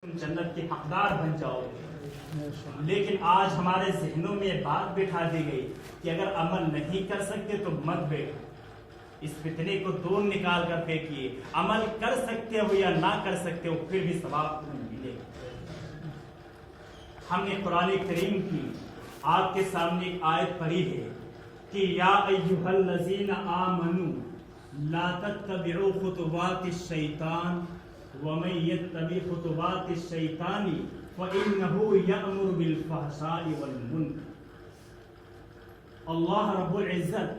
تم جنت کے حقدار بن جاؤ گے۔ لیکن آج ہمارے ذہنوں میں یہ بات بٹھا دی گئی کہ اگر عمل نہیں کر سکتے تو مت بیٹھو، اس فتنے کو دور نکال کر پھینکیے۔ عمل کر سکتے ہو یا نہ کر سکتے ہو پھر بھی ثواب تمہیں ملے گا۔ ہم نے قرآن کریم کی آپ کے سامنے ایک آیت پڑھی ہے کہ یا ایھا الذین آمنوا لا تتبعوا خطوات الشیطان ومن يتبع خطوات الشیطان فإنه يأمر بالفحشاء والمنکر۔ اللہ رب العزت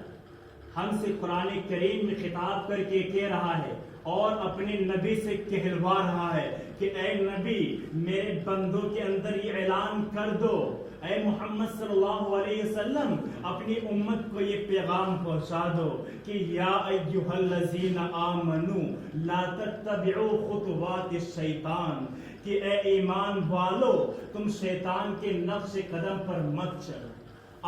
ہم سے قرآن کریم میں خطاب کر کے کہہ رہا ہے اور اپنے نبی سے کہلوا رہا ہے کہ اے نبی میرے بندوں کے اندر یہ اعلان کر دو، اے محمد صلی اللہ علیہ وسلم اپنی امت کو یہ پیغام پہنچا دو کہ یا ایھا الذین آمنوا لا تتبعوا خطوات الشیطان، کہ اے ایمان والو تم شیطان کے نقش قدم پر مت چلو۔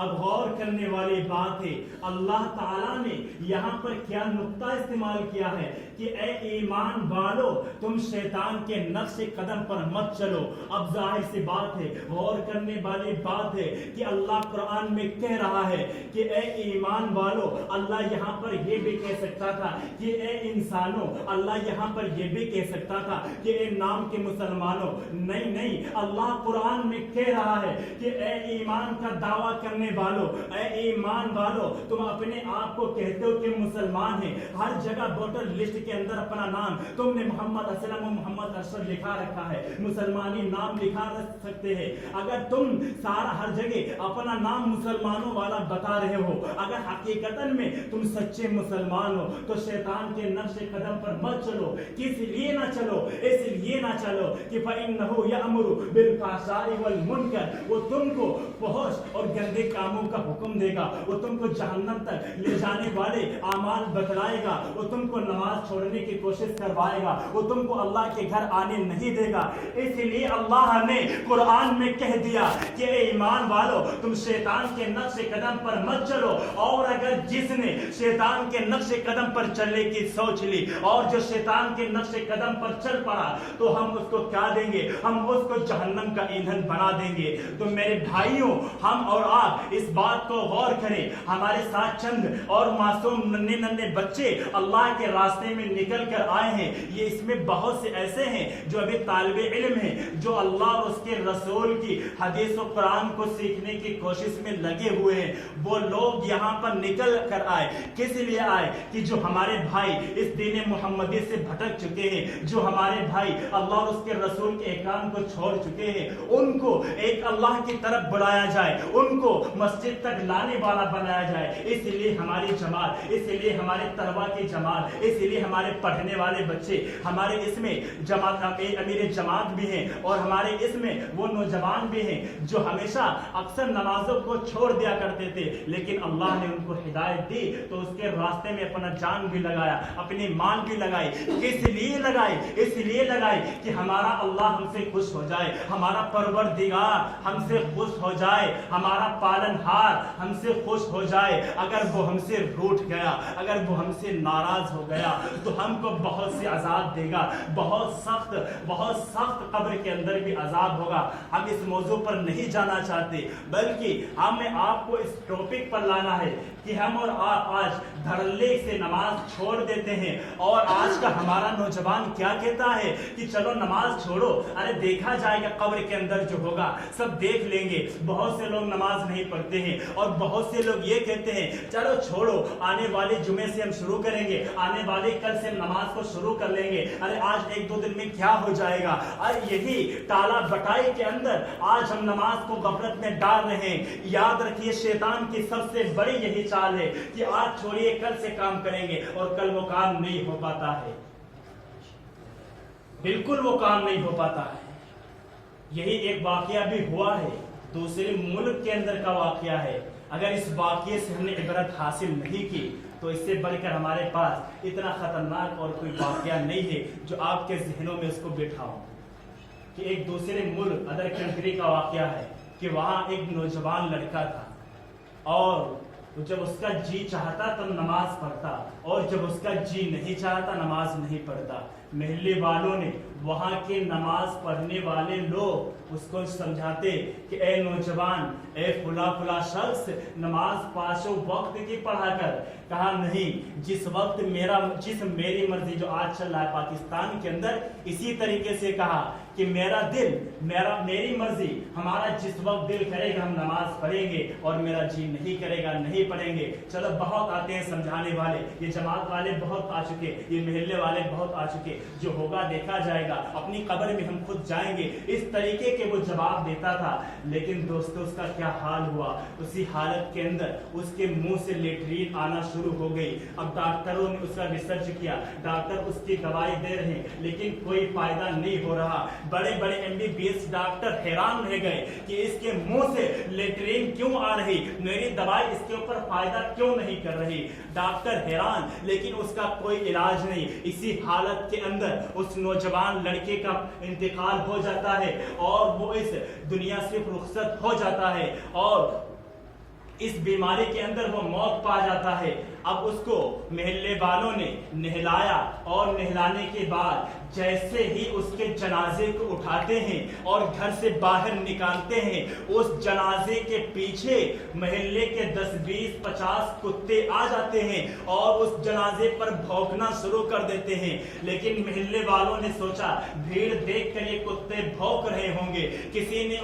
اب غور کرنے والی بات ہے اللہ تعالیٰ نے یہاں پر کیا نقطہ استعمال کیا ہے کہ اے ایمان والو تم شیطان کے نقش قدم پر مت چلو۔ اب ظاہر سی بات ہے، غور کرنے والی بات ہے کہ اللہ قرآن میں کہہ رہا ہے کہ اے ایمان والو، اللہ یہاں پر یہ بھی کہہ سکتا تھا کہ اے انسانوں، اللہ یہاں پر یہ بھی کہہ سکتا تھا کہ اے نام کے مسلمانوں، نہیں، اللہ قرآن میں کہہ رہا ہے کہ اے ایمان کا دعویٰ کرنے والو، اے ایمان والو تم اپنے آپ کو کہتے ہو کہ مسلمان ہیں، ہر جگہ ووٹر لسٹ کے اندر اپنا نام تم نے محمد اسلم و محمد ارشد لکھا رکھا ہے، مسلمانی نام لکھا رکھ سکتے ہیں۔ اگر تم سارا ہر جگہ اپنا نام مسلمانوں والا بتا رہے ہو، اگر حقیقتاً میں تم سچے مسلمان ہو تو شیطان کے نقش قدم پر مت چلو۔ کس لیے نہ چلو؟ اس لیے نہ چلو کہ فإنہ یأمر بالفحشاء والمنکر، وہ تم کو فحش اور گندے کاموں کا حکم دے گا، وہ تم کو جہنم تک لے جانے والے اعمال بتلائے گا، وہ تم کو نماز چھوڑنے کی کوشش کروائے گا، وہ تم کو اللہ کے گھر آنے نہیں دے گا۔ اس لیے اللہ نے قرآن میں کہہ دیا کہ اے ایمان والو تم شیطان کے نقش قدم پر مت چلو، اور اگر جس نے شیطان کے نقش قدم پر چلنے کی سوچ لی اور جو شیطان کے نقش قدم پر چل پڑا تو ہم اس کو کیا دیں گے؟ ہم اس کو جہنم کا ایندھن بنا دیں گے۔ تو میرے بھائیوں، ہم اور آپ اس بات کو غور کریں، ہمارے ساتھ چند اور معصوم ننھے بچے اللہ کے راستے میں نکل کر آئے ہیں، یہ اس میں بہت سے ایسے ہیں جو ابھی طالب علم ہیں، جو اللہ اور اس کے رسول کی حدیث و قرآن کو سیکھنے کی کوشش میں لگے ہوئے ہیں۔ وہ لوگ یہاں پر نکل کر آئے، کس لیے آئے؟ کہ جو ہمارے بھائی اس دین محمدی سے بھٹک چکے ہیں، جو ہمارے بھائی اللہ اور اس کے رسول کے احکام کو چھوڑ چکے ہیں، ان کو ایک اللہ کی طرف بلایا جائے، ان کو مسجد تک لانے والا بنایا جائے۔ اس لیے ہماری جماعت، اس لیے ہمارے طلباء کی جماعت، اس لیے ہمارے پڑھنے والے بچے، ہمارے اس میں جماعت امیر جماعت بھی ہیں، اور ہمارے اس میں وہ نوجوان بھی ہیں جو ہمیشہ اکثر نمازوں کو چھوڑ دیا کرتے تھے، لیکن اللہ نے ان کو ہدایت دی تو اس کے راستے میں اپنا جان بھی لگایا، اپنی مال بھی لگائی۔ کس لیے لگائی؟ اس لیے لگائی کہ ہمارا اللہ ہم سے خوش ہو جائے، ہمارا پروردگار ہم سے خوش ہو جائے، ہمارا پالن ہار ہم سے خوش ہو جائے۔ اگر وہ ہم سے روٹھ گیا، اگر وہ ہم سے ناراض ہو گیا تو ہم کو بہت سے عذاب دے گا، بہت سخت قبر کے اندر بھی عذاب ہوگا۔ ہم اس موضوع پر نہیں جانا چاہتے، بلکہ ہمیں آپ کو اس ٹاپک پر لانا ہے کہ ہم اور آپ آج دھڑلے سے نماز چھوڑ دیتے ہیں، اور آج کا ہمارا نوجوان کیا کہتا ہے کہ چلو نماز چھوڑو، ارے دیکھا جائے گا قبر کے اندر جو ہوگا سب دیکھ لیں گے۔ بہت سے لوگ نماز نہیں پڑھتے ہیں، اور بہت سے لوگ یہ کہتے ہیں چلو چھوڑو، آنے والے جمعے سے ہم شروع کریں گے، آنے والے کل سے نماز کو شروع کر لیں گے، ارے آج ایک دو دن میں کیا ہو جائے گا۔ اور یہی ٹالا بٹائی کے اندر آج ہم نماز کو غفلت میں ڈال رہے ہیں۔ یاد رکھیے شیطان کی سب سے بڑی یہی چال ہے کہ آج چھوڑیے کل سے کام کریں گے، اور کل وہ کام نہیں ہو پاتا ہے، بالکل وہ کام نہیں ہو پاتا ہے۔ یہی ایک واقعہ بھی ہوا ہے، دوسرے ملک کے اندر کا واقعہ ہے۔ اگر اس واقعے سے ہم نے عبرت حاصل نہیں کی تو اس سے بڑھ کر ہمارے پاس اتنا خطرناک اور کوئی واقعہ نہیں ہے جو آپ کے ذہنوں میں اس کو بٹھاؤ۔ کہ ایک دوسرے ملک ادر کنٹری کا واقعہ ہے کہ وہاں ایک نوجوان لڑکا تھا، اور جب اس کا جی چاہتا تب نماز پڑھتا، اور جب اس کا جی نہیں چاہتا نماز نہیں پڑھتا۔ محلے والوں نے वहाँ के नमाज पढ़ने वाले लोग उसको समझाते कि ए नौजवान, ए फुला फुला शख्स, नमाज पांचों वक्त की पढ़ा कर। कहा नहीं, जिस मेरी मर्जी जो आज चल रहा है पाकिस्तान के अंदर, इसी तरीके से कहा कि मेरा दिल, मेरी मर्जी, हमारा जिस वक्त दिल करेगा हम नमाज पढ़ेंगे और मेरा जी नहीं करेगा नहीं पढ़ेंगे। चलो बहुत आते हैं समझाने वाले, ये जमात वाले बहुत आ चुके, ये महल्ले वाले बहुत आ चुके, जो होगा देखा जाएगा, अपनी कब्र में हम खुद जाएंगे, इस तरीके के वो जवाब देता था। लेकिन दोस्तों उसका क्या हाल हुआ, उसी हालत के अंदर उसके मुंह से लेटरीन आना शुरू हो गई। अब डॉक्टरों ने उसका रिसर्च किया, डॉक्टर उसकी दवाई दे रहे हैं लेकिन कोई फायदा नहीं हो रहा। बड़े बड़े MBBS डॉक्टर हैरान रह गए कि इसके मुंह से लेटरीन क्यों आ रही, मेरी दवाई इसके ऊपर फायदा क्यों नहीं कर रही। डॉक्टर हैरान, लेकिन उसका कोई इलाज नहीं। इसी हालत के अंदर उस नौजवान लड़के का इंतकाल हो जाता है और वो इस दुनिया से रुखसत हो जाता है और इस बीमारी के अंदर वो मौत पा जाता है। अब उसको महल्ले वालों ने नहलाया और नहलाने के बाद जैसे ही उसके जनाजे को उठाते हैं और घर से बाहर निकालते हैं, उस जनाजे के पीछे महल्ले के 10, 20, 50 कुत्ते आ जाते हैं और उस जनाजे पर भौंकना शुरू कर देते हैं। लेकिन महल्ले वालों ने सोचा, भीड़ देखकर ये कुत्ते भौंक रहे होंगे, किसी ने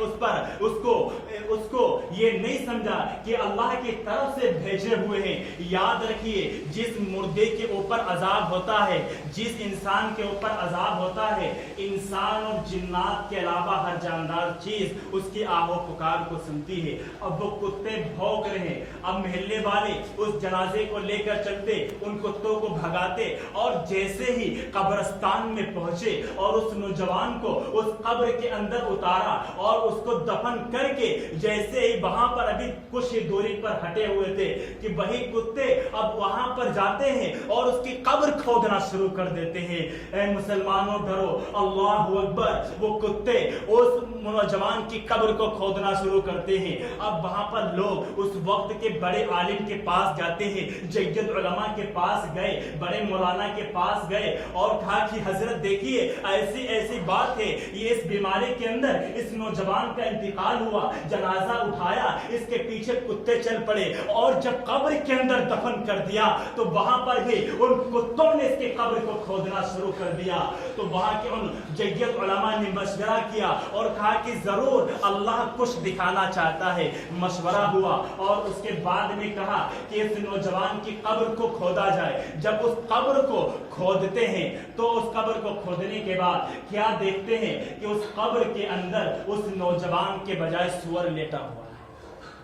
उसको ये नहीं समझा कि अल्लाह की तरफ से भेजे हुए हैं। याद रखिए, जिस मुर्दे के ऊपर अजाब होता है, जिस इंसान के ऊपर अजाब होता है, इंसान और जिन्नात के अलावा हर जानदार चीज उसकी आहो पुकार को सुनती है। अब वो कुत्ते भौंक रहे हैं। अब महल्ले वाले उस जनाजे को लेकर चलते, उन कुत्तों को भगाते और जैसे ही कब्रिस्तान में पहुंचे और उस नौजवान को उस कब्र के अंदर उतारा और उसको दफन करके जैसे ही वहां पर अभी कुछ ही दूरी पर हटे हुए थे कि वही कुत्ते अब वहां पर जाते हैं और उसकी कब्र खोदना शुरू कर देते हैं। ऐ मुसलमानों डरो, अल्लाह अकबर। वो कुत्ते उस नौजवान की कब्र को खोदना शुरू करते हैं। अब वहां पर लोग उस वक्त के बड़े आलिम के पास जाते हैं, जय्यद उलमा के पास गए, बड़े मौलाना के पास गए और कहा कि हजरत देखिए ऐसी ऐसी बात है, ये इस बीमारी के अंदर इस नौजवान का इंतकाल हुआ, जनाजा उठाया, इसके पीछे कुत्ते चल पड़े और जब कब्र के अंदर दफन कर दिया तो वहां पर भी उन कुत्तों ने इसके कब्र को खोदना शुरू कर दिया। तो वहां के उन जय्यद उलमा ने मशवरा किया और कहा कि जरूर अल्लाह कुछ दिखाना चाहता है। मशवरा हुआ और उसके बाद में कहा कि इस नौजवान की कब्र को खोदा जाए। जब उस कब्र को खोदते हैं तो उस कब्र को खोदने के बाद क्या देखते हैं कि उस कब्र के अंदर उस नौजवान के बजाय सुअर लेटा हुआ है,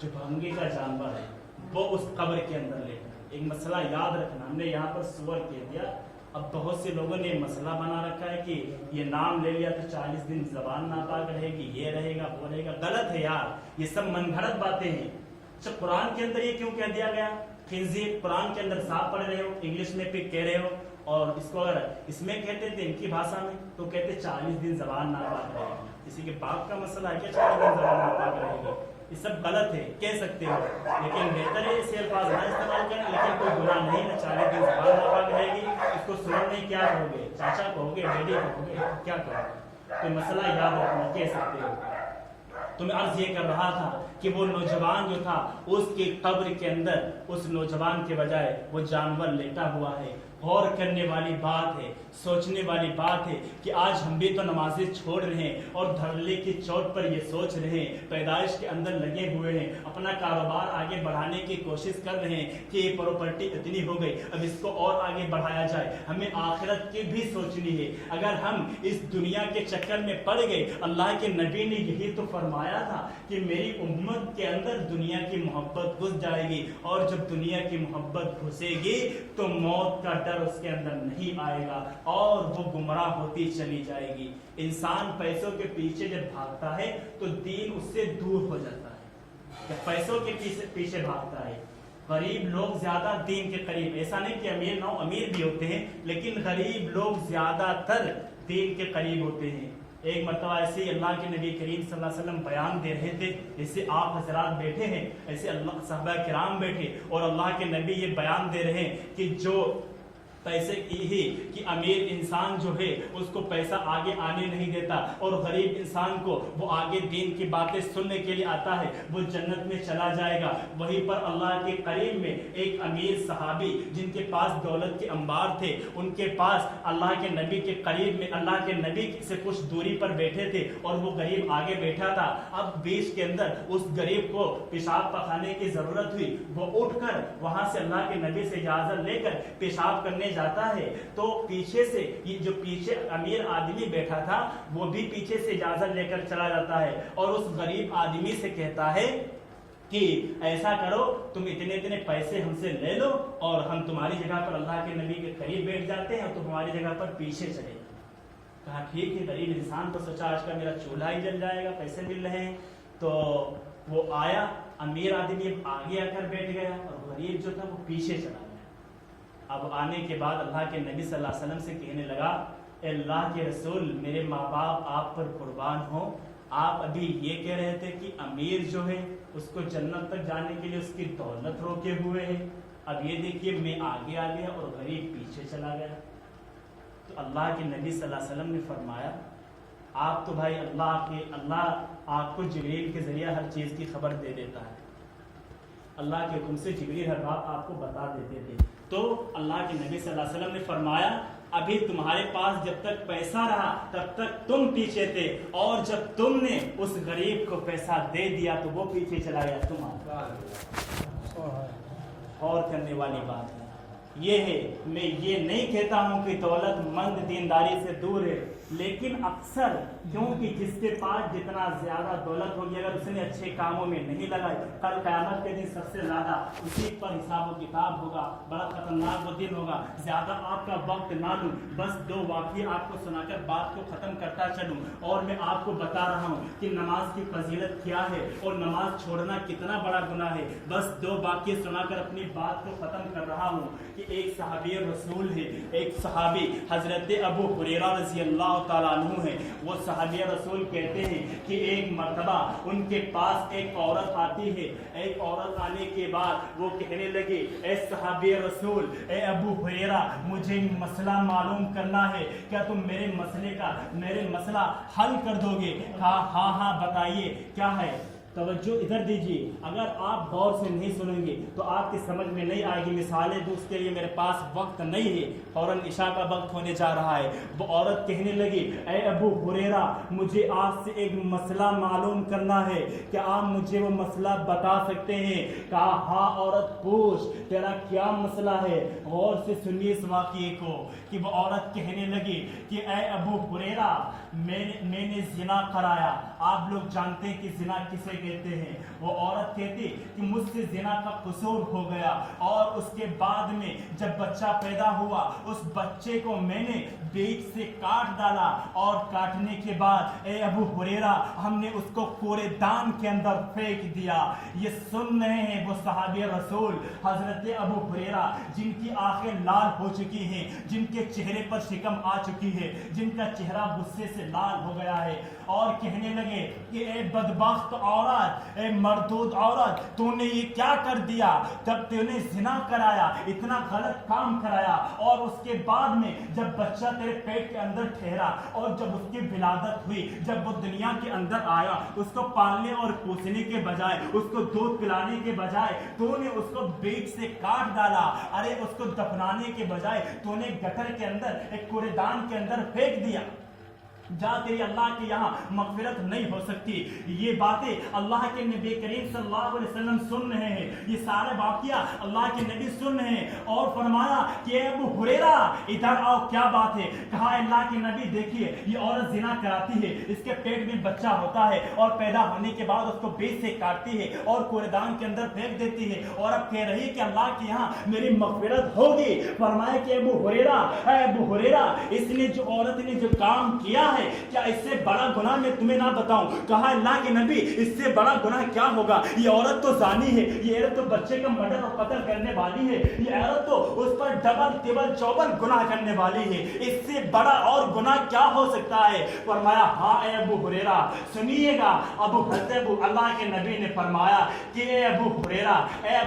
जो भंगे का जानवर है वो उस कब्र के अंदर लेटा है। एक मसला याद रखना, हमने यहाँ पर सुअर कह दिया। अब बहुत से लोगों ने मसला बना रखा है कि ये नाम ले लिया तो 40 दिन जबान नापाक रहेगी, ये रहेगा वो रहेगा। गलत है यार, ये सब मनगढ़ंत बातें हैं। अच्छा, कुरान के अंदर ये क्यों कह दिया गया? खिंजीर कुरान के अंदर साफ पढ़ रहे हो, इंग्लिश में पिक कह रहे हो और इसको अगर इसमें कहते थे इनकी भाषा में तो कहते 40 दिन जबान नापाक रहेगी। किसी के बाप का मसला है क्या 40 दिन जबान नापाक रहेगी? ये सब गलत है, कह सकते हो, लेकिन बेहतर है इसे अल्फाज ना इस्तेमाल करें। लेकिन कोई गुनाह नहीं है, 40 दिन जबान नापाक रहेगी। इसको सुनने क्या कहोगे? चाचा कहोगे, बेटी कहोगे, क्या कहोगे? कोई मसला याद रखना, कह सकते हो। तो मैं अर्ज ये कर रहा था कि वो नौजवान जो था उसके कब्र के अंदर उस नौजवान के बजाय वो जानवर लेटा हुआ है। गौर करने वाली बात है, सोचने वाली बात है कि आज हम भी तो नमाजें छोड़ रहे हैं और धड़ल्ले की चोट पर ये सोच रहे हैं, पैदाइश के अंदर लगे हुए हैं, अपना कारोबार आगे बढ़ाने की कोशिश कर रहे हैं कि ये प्रॉपर्टी इतनी हो गई, अब इसको और आगे बढ़ाया जाए। हमें आखिरत की भी सोचनी है। अगर हम इस दुनिया के चक्कर में पड़ गए, अल्लाह के नबी ने यही तो फरमाया था कि मेरी उम्मत के अंदर दुनिया की मोहब्बत घुस जाएगी और जब दुनिया की मोहब्बत घुसेगी तो मौत का डर उसके अंदर नहीं आएगा और वो गुमराह होती चली जाएगी। इंसान पैसों के पीछे जब भागता है तो दीन उससे दूर हो जाता है। जब पैसों के पीछे भागता है, गरीब लोग ज्यादा दीन के करीब, ऐसा नहीं कि अमीर ना, अमीर भी होते हैं लेकिन गरीब लोग ज्यादातर दीन के करीब होते हैं। एक मरतबा ऐसे ही अल्लाह के नबी करीम सल्लल्लाहु अलैहि वसल्लम बयान दे रहे थे, जैसे आप हजरात बैठे हैं ऐसे अल्लाह सहाबा किराम बैठे और अल्लाह के नबी ये बयान दे रहे हैं कि जो पैसे की ही कि अमीर इंसान जो है उसको पैसा आगे आने नहीं देता, और गरीब इंसान को वो आगे दीन की बातें सुनने के लिए आता है, वो जन्नत में चला जाएगा। वहीं पर अल्लाह के करीब में एक अमीर सहाबी जिनके पास दौलत के अंबार थे, उनके पास अल्लाह के नबी के करीब में, अल्लाह के नबी से कुछ दूरी पर बैठे थे और वो गरीब आगे बैठा था। अब बीच के अंदर उस गरीब को पेशाब पखाने की जरूरत हुई, वो उठकर वहां से अल्लाह के नबी से इजाजत लेकर पेशाब करने जाता है, तो पीछे से ये जो पीछे अमीर आदमी बैठा था वो भी पीछे से इजाजत लेकर चला जाता है और उस गरीब आदमी से कहता है कि ऐसा करो, तुम इतने इतने पैसे हमसे ले लो और हम तुम्हारी जगह पर अल्लाह के नबी के करीब बैठ जाते हैं और तुम हमारी जगह पर पीछे चले। कहा ठीक है। गरीब इंसान तो सोचा आज का मेरा चूल्हा ही जल जाएगा, पैसे मिल रहे हैं। तो वो आया, अमीर आदमी आगे आकर बैठ गया और गरीब जो था वो पीछे चला गया। अब आने के बाद अल्लाह के नबी सल्लल्लाहु अलैहि वसल्लम से कहने लगा, अल्लाह के रसूल, मेरे माँ बाप आप पर कुर्बान हो, आप अभी ये कह रहे थे कि अमीर जो है उसको जन्नत तक जाने के लिए उसकी दौलत रोके हुए है, अब ये देखिए मैं आगे आ गया और गरीब पीछे चला गया। तो अल्लाह के नबी सल्लल्लाहु अलैहि वसल्लम ने फरमाया, आप तो भाई अल्लाह आपको जिब्रील के जरिए हर चीज़ की खबर दे देता है, अल्लाह के हुक्म से जिब्रील हर बात आपको बता देते थे। तो अल्लाह के नबी सल्लल्लाहु अलैहि वसल्लम ने फरमाया, अभी तुम्हारे पास जब तक पैसा रहा तब तक तुम पीछे थे, और जब तुमने उस गरीब को पैसा दे दिया तो वो पीछे चला गया। तुम और करने वाली बात है ये है, मैं ये नहीं कहता हूँ कि दौलतमंद दीनदारी से दूर है, लेकिन अक्सर क्योंकि जिसके पास जितना ज्यादा दौलत होगी, अगर उसने अच्छे कामों में नहीं लगाई, कल क़यामत के दिन सबसे ज्यादा उसी पर हिसाब व किताब होगा, बड़ा खतरनाक वो दिन होगा। ज्यादा आपका वक्त ना लूं, बस दो वाक़या आपको सुनाकर बात को खत्म करता चलूं, और मैं आपको बता रहा हूं कि नमाज की फजीलत क्या है और नमाज छोड़ना कितना बड़ा गुनाह है। बस दो वाक़ये सुनाकर अपनी बात को खत्म कर रहा हूं कि एक सहाबी रसूल है, एक सहाबी हजरत अबू हुरैरा रज़ी अल्लाह ताला अन्हु है। वो सहाबी रसूल कहते हैं कि एक मर्तबा उनके पास एक औरत आती है। एक औरत आने के बाद वो कहने लगी, ए सहाबी रसूल, ए अबू हुरैरा, मुझे मसला मालूम करना है, क्या तुम मेरे मसला हल कर दोगे? कहा हाँ बताइए क्या है। तवज्जो इधर दीजिए, अगर आप गौर से नहीं सुनेंगे तो आपकी समझ में नहीं आएगी। मिसालें दूं उसके लिए मेरे पास वक्त नहीं है, फौरन इशा का वक्त होने जा रहा है। वो औरत कहने लगी, ए अबू हुरैरा, मुझे आपसे एक मसला मालूम करना है, क्या आप मुझे वो मसला बता सकते हैं? कहा हाँ औरत, पूछ, तेरा क्या मसला है? गौर से सुनिए इस वाक़ये को कि वो औरत कहने लगी कि ए अबू हुरैरा, मैंने जिना कराया। आप लोग जानते हैं कि जिना किसे कहते हैं। वो औरत कहती कि मुझसे जिना का कसूर हो गया, और उसके बाद में जब बच्चा पैदा हुआ उस बच्चे को मैंने बीच से काट डाला, और काटने के बाद ए अबू हुरैरा, हमने उसको कूड़ेदान के अंदर फेंक दिया। ये सुन रहे हैं वो सहाबी रसूल हजरत अबू हुरैरा, जिनकी आंखें लाल हो चुकी हैं, जिनके चेहरे पर शिकम आ चुकी है, जिनका चेहरा गुस्से से लाल हो गया है, और कहने लगे कि ए बदबख्त औरत, ए मर्दूद औरत, तूने ये क्या कर दिया? जब तूने जिना कराया, इतना गलत काम कराया, और उसके बाद में जब बच्चा तेरे पेट के अंदर ठहरा और जब उसकी विलादत हुई, जब वो दुनिया के अंदर आया, उसको पालने और पोसने के बजाय, उसको दूध पिलाने के बजाय तूने उसको बीच से काट डाला। अरे उसको दफनाने के बजाय तूने गटर के अंदर, एक कूड़ेदान के अंदर फेंक दिया। जा, तेरी अल्लाह के यहाँ मगफिरत नहीं हो सकती। ये बातें अल्लाह के नबी करीम सल्लल्लाहु अलैहि वसल्लम सुन रहे हैं, ये सारे वाक़या अल्लाह के नबी सुन रहे हैं, और फरमाया कि अबू हुरैरा इधर आओ, क्या बात है? कहा अल्लाह के नबी, देखिए ये औरत जिना कराती है, इसके पेट में बच्चा होता है, और पैदा होने के बाद उसको बीच से काटती है और कूड़ेदान के अंदर फेंक देती है, और अब कह रही है कि अल्लाह के यहाँ मेरी मगफिरत होगी। फरमाया कि अबू हुरैरा, इसने जो औरत ने जो काम किया है, क्या इससे बड़ा गुनाह मैं तुम्हें ना बताऊं? कहा अल्लाह के नबी, इससे बड़ा गुनाह क्या होगा? ये औरत तो जानी है, ये औरत तो बच्चे का मर्डर और कत्ल करने वाली है, ये औरत तो उस पर डबल टिबल चौबल गुनाह करने वाली है, इससे बड़ा और गुनाह क्या हो सकता है? फरमाया हाँ ए अबू हुरैरा, सुनिएगा। अल्लाह के नबी ने फरमाया कि ए अबू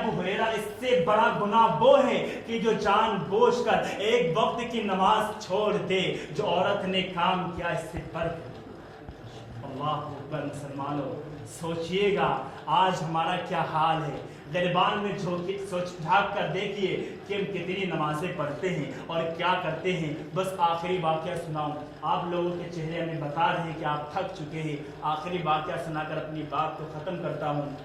हुरैरा, इससे बड़ा गुनाह वो है कि जो जानबूझकर एक वक्त की नमाज छोड़ दे। जो औरत ने काम किया اس سے بڑھ کر؟ اللہ اکبر مسلمانوں، سوچئے گا آج ہمارا کیا حال ہے۔ غربان میں جھانک کر دیکھیے کہ ہم کتنی نمازیں پڑھتے ہیں اور کیا کرتے ہیں۔ بس آخری واقعہ سناؤں، آپ لوگوں کے چہرے ہمیں بتا رہے ہیں کہ آپ تھک چکے ہیں۔ آخری واقعہ سنا کر اپنی بات کو ختم کرتا ہوں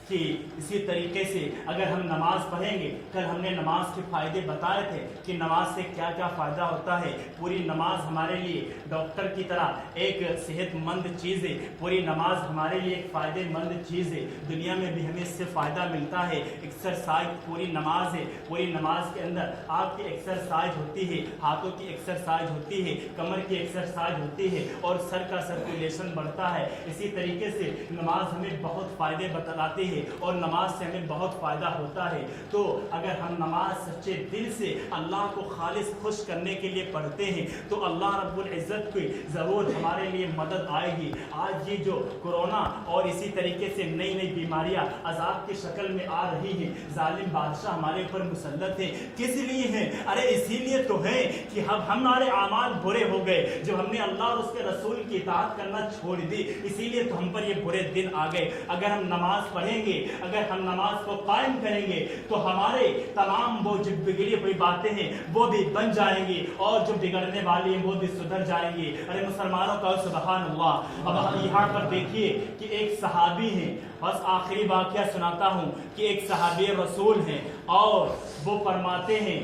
کہ اسی طریقے سے اگر ہم نماز پڑھیں گے، کل ہم نے نماز کے فائدے بتائے تھے کہ نماز سے کیا کیا فائدہ ہوتا ہے۔ پوری نماز ہمارے لیے ڈاکٹر کی طرح ایک صحت مند چیز ہے، پوری نماز ہمارے لیے ایک فائدے مند چیز ہے، دنیا میں بھی ہمیں اس سے فائدہ ملتا ہے۔ ایکسرسائز پوری نماز ہے، پوری نماز کے اندر آپ کی ایکسرسائز ہوتی ہے، ہاتھوں کی ایکسرسائز ہوتی ہے، کمر کی ایکسرسائز ہوتی ہے اور سر کا سرکولیشن بڑھتا ہے۔ اسی طریقے سے نماز ہمیں بہت فائدے بتلاتی ہے اور نماز سے ہمیں بہت فائدہ ہوتا ہے۔ تو اگر ہم نماز سچے دل سے اللہ کو خالص خوش کرنے کے لیے پڑھتے ہیں تو اللہ رب العزت کی ضرور ہمارے لیے مدد آئے گی۔ آج یہ جو کورونا اور اسی طریقے سے نئی نئی بیماریاں عذاب کی شکل میں آ رہی ہیں، ظالم بادشاہ ہمارے اوپر مسلط ہیں، کس لیے ہیں؟ ارے اسی لیے تو ہے کہ ہمارے اعمال برے ہو گئے، جب ہم نے اللہ اور اس کے رسول کی اطاعت کرنا چھوڑ دی، اسی لیے تو ہم پر یہ برے دن آ گئے۔ اگر ہم نماز پڑھیں گے، اگر ہم نماز کو قائم کریں گے تو ہمارے تمام وہ جو بگڑی ہوئی باتیں ہیں وہ بھی بن جائیں گی اور جو بگڑنے والی ہیں وہ بھی سدھر جائیں گی۔ ارے مسلمانوں کا سبحان اللہ۔ اب یہاں پر دیکھیے کہ ایک صحابی ہیں، بس آخری واقعہ سناتا ہوں کہ ایک صحابی رسول ہیں اور وہ فرماتے ہیں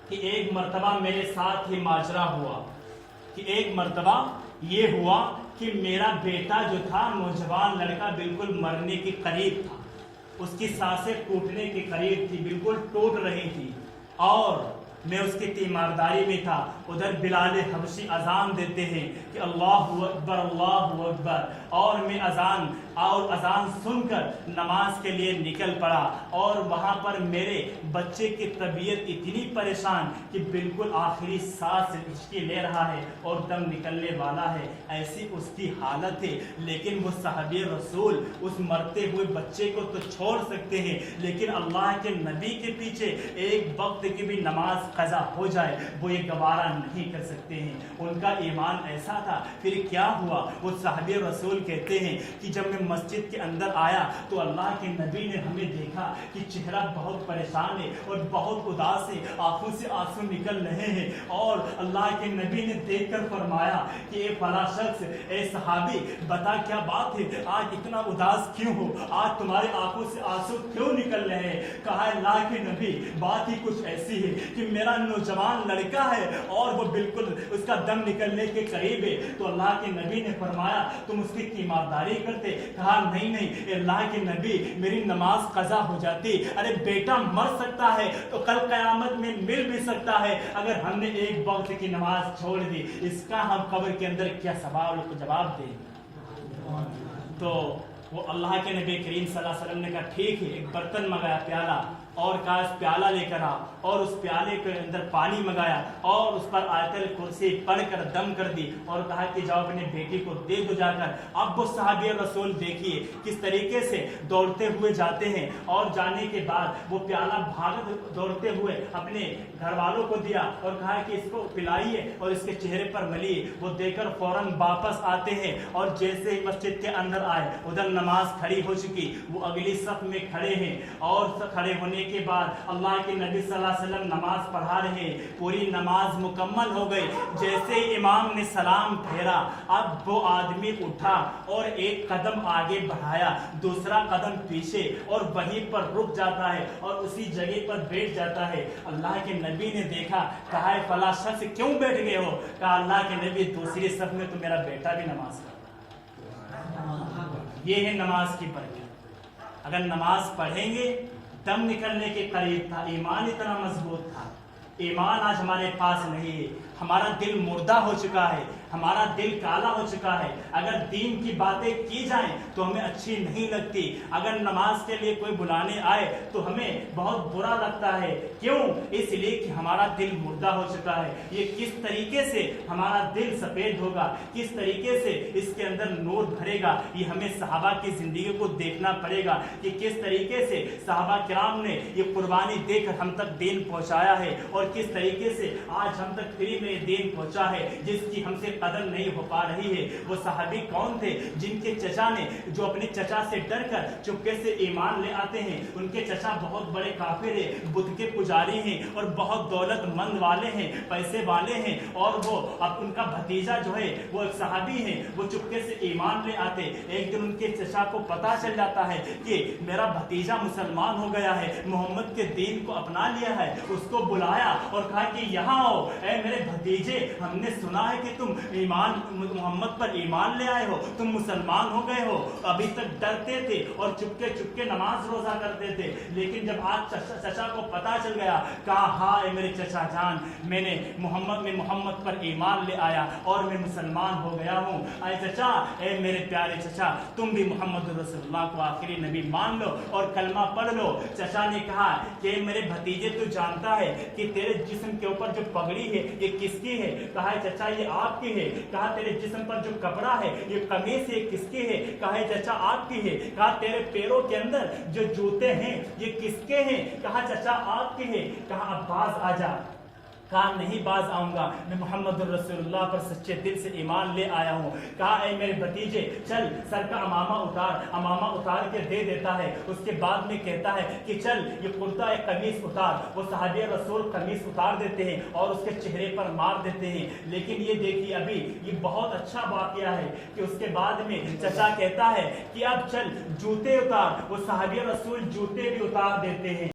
کہ ایک مرتبہ میرے ساتھ یہ ماجرا ہوا کہ ایک مرتبہ یہ ہوا کہ میرا بیٹا جو تھا، نوجوان لڑکا، بالکل مرنے کے قریب تھا، اس کی سانسیں ٹوٹنے کے قریب تھی، بالکل ٹوٹ رہی تھی اور میں اس کی تیمارداری میں تھا۔ ادھر بلال حبشی اذان دیتے ہیں کہ اللہ اکبر اللہ اکبر، اور میں اذان سن کر نماز کے لیے نکل پڑا اور وہاں پر میرے بچے کی طبیعت اتنی پریشان کہ بالکل آخری سانس ہچکی لے رہا ہے اور دم نکلنے والا ہے، ایسی اس کی حالت ہے۔ لیکن وہ صحابی رسول اس مرتے ہوئے بچے کو تو چھوڑ سکتے ہیں، لیکن اللہ کے نبی کے پیچھے ایک وقت کی بھی نماز قضا ہو جائے وہ یہ گوارا نہیں کر سکتے ہیں۔ ان کا ایمان ایسا تھا۔ پھر کیا ہوا؟ وہ صحابی رسول کہتے ہیں کہ جب میں مسجد کے اندر آیا تو اللہ کے نبی نے ہمیں دیکھا کہ چہرہ بہت پریشان ہے اور بہت اداس ہے، آنکھوں سے آنسو نکل رہے ہیں، اور اللہ کے نبی نے دیکھ کر فرمایا کہ اے فلاں شخص، اے صحابی، بتا کیا بات ہے، آج اتنا اداس کیوں ہو، آج تمہارے آنکھوں سے آنسو کیوں نکل رہے ہیں؟ کہا اللہ کے نبی بات ہی کچھ ایسی ہے کہ میرا نوجوان لڑکا ہے اور وہ بالکل اس کا دم نکلنے کے قریب ہے۔ تو اللہ کے نبی نے فرمایا تم اس کی تیمارداری کرتے؟ کہا نہیں اللہ کے نبی، میری نماز قضا ہو جاتی۔ ارے بیٹا مر سکتا ہے تو کل قیامت میں مل بھی سکتا ہے، اگر ہم نے ایک وقت کی نماز چھوڑ دی اس کا ہم قبر کے اندر کیا سوال کو جواب دیں؟ تو وہ اللہ کے نبی کریم صلی اللہ علیہ وسلم نے کہا ٹھیک ہے، ایک برتن منگایا، پیالہ، اور کہا اس پیالہ لے کر آ، اور اس پیالے کے اندر پانی منگایا اور اس پر آیت الکرسی پڑھ کر دم کر دی اور کہا کہ جاؤ اپنے بیٹی کو دے دو جا کر۔ اب وہ صحابی رسول دیکھیے کس طریقے سے دوڑتے ہوئے جاتے ہیں اور جانے کے بعد وہ پیالہ بھاگتے دوڑتے ہوئے اپنے گھر والوں کو دیا اور کہا کہ اس کو پلائیے اور اس کے چہرے پر ملیے۔ وہ دے کر فوراً واپس آتے ہیں اور جیسے ہی مسجد کے اندر آئے ادھر نماز کھڑی ہو چکی، وہ اگلی صف میں کھڑے ہیں اور کھڑے ہونے کے بعد اللہ کے نبی صلی اللہ علیہ وسلم نماز پڑھا رہے ہیں، پوری نماز مکمل ہو گئی۔ جیسے امام نے سلام پھیرا، اب وہ آدمی اٹھا اور ایک قدم آگے بڑھایا، دوسرا قدم پیچھے، اور وہیں پر رک جاتا ہے اور اسی جگہ پر بیٹھ جاتا ہے۔ اللہ کے نبی نے دیکھا، کہا فلاں شخص کیوں بیٹھ گئے ہو؟ کہا اللہ کے نبی دوسری صف میں تو میرا بیٹا بھی نماز پڑھا۔ یہ ہے نماز کی برکت۔ اگر نماز پڑھیں گے، دم نکلنے کے قریب تھا، ایمان اتنا مضبوط تھا، ایمان آج ہمارے پاس نہیں ہے، ہمارا دل مردہ ہو چکا ہے، ہمارا دل کالا ہو چکا ہے۔ اگر دین کی باتیں کی جائیں تو ہمیں اچھی نہیں لگتی، اگر نماز کے لیے کوئی بلانے آئے تو ہمیں بہت برا لگتا ہے۔ کیوں؟ اس لیے کہ ہمارا دل مردہ ہو چکا ہے۔ یہ کس طریقے سے ہمارا دل سفید ہوگا، کس طریقے سے اس کے اندر نور بھرے گا، یہ ہمیں صحابہ کی زندگی کو دیکھنا پڑے گا کہ کس طریقے سے صحابہ کرام نے یہ قربانی دے کر ہم تک دین پہنچایا ہے اور کس طریقے سے آج ہم تک فری میں دین پہنچا ہے، جس کی ہم سے अदल नहीं हो पा रही है। वो सहाबी कौन थे जिनके चचा ने, जो अपने चचा से डर कर चुपके से ईमान ले आते हैं। उनके चचा बहुत बड़े काफिर हैं, बुद्ध के पुजारी हैं और बहुत दौलतमंद वाले हैं, पैसे वाले हैं, और वो अब उनका भतीजा जो है वो एक सहाबी है, वो चुपके से ईमान ले आते। एक दिन उनके चचा को पता चल जाता है कि मेरा भतीजा मुसलमान हो गया है, मोहम्मद के दीन को अपना लिया है। उसको बुलाया और कहा कि यहाँ आओ, ऐ मेरे भतीजे, हमने सुना है कि तुम मोहम्मद पर ईमान ले आए हो, तुम मुसलमान हो गए हो। अभी तक डरते थे और चुपके चुपके नमाज रोजा करते थे, लेकिन जब आज चचा को पता चल गया, कहा हाँ मेरे चचा जान, मैंने मोहम्मद पर ईमान ले आया और मैं मुसलमान हो गया हूँ। ऐ चचा, ऐ मेरे प्यारे चचा, तुम भी मोहम्मद रसूलुल्लाह को आखिरी नबी मान लो और कलमा पढ़ लो। चचा ने कहा कि मेरे भतीजे, तू जानता है कि तेरे जिस्म के ऊपर जो पगड़ी है ये किसकी है? कहा चचा ये आपकी है। कहा तेरे जिस्म पर जो कपड़ा है ये कमीज है किसकी है? कहा चचा आपकी है। कहा तेरे पैरों के अंदर जो जूते हैं ये किसके हैं? कहा चचा आपके हैं। कहा अब बाज आ जा। कहा नहीं बाज आऊंगा, मैं मोहम्मद रसूलुल्लाह पर सच्चे दिल से ईमान ले आया हूँ। कहा ऐ मेरे भतीजे, चल सर का अमामा उतार। अमामा उतार के दे देता है। उसके बाद में कहता है कि चल ये कुर्ता एक कमीज उतार। वो सहाबी रसूल कमीज उतार देते हैं और उसके चेहरे पर मार देते हैं। लेकिन ये देखिए, अभी ये बहुत अच्छा वाकया है कि उसके बाद में चचा कहता है कि अब चल जूते उतार। वो सहाबी रसूल जूते भी उतार देते हैं।